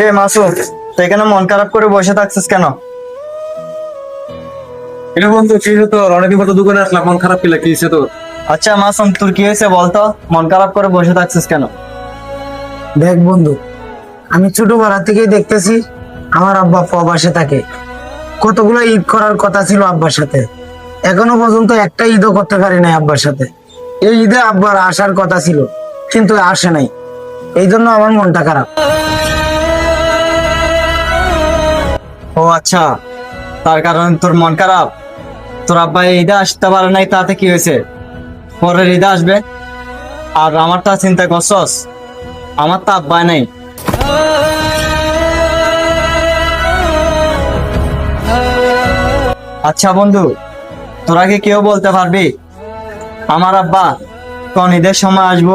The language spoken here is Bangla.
রে মাসুম, তো এখানে মন খারাপ করে বসে থাকছিস কেন? এটা বন্ধু কি হতো, অনেকদিন পর তো দোকানে আসলাম, মন খারাপ পেলে কি হয়েছে তোর? আচ্ছা মাসুম, তোর কি হয়েছে বলতো? মন খারাপ করে বসে থাকছিস কেন? দেখ বন্ধু, আমি ছোটবেলা থেকেই দেখতেছি আমার আব্বা প্রবাসে থাকে। কতগুলো ঈদ করার কথা ছিল আব্বার সাথে, এখনো পর্যন্ত একটা ঈদও করতে পারি নাই আব্বার সাথে। এই ঈদে আব্বার আসার কথা ছিল, কিন্তু আসে নাই। এই জন্য আমার মনটা খারাপ। ও আচ্ছা, তার কারণে তোর মন খারাপ। তোর আব্বা এই ঈদে আসতে পারে নাই, তাতে কি হয়েছে? পরের ঈদে আসবে। আর আমারটা চিন্তা করছস? আমার তো আব্বা নাই। আচ্ছা বন্ধু, তোরা কি কেউ বলতে পারবি আমার আব্বা কোন ঈদের সময় আসবো?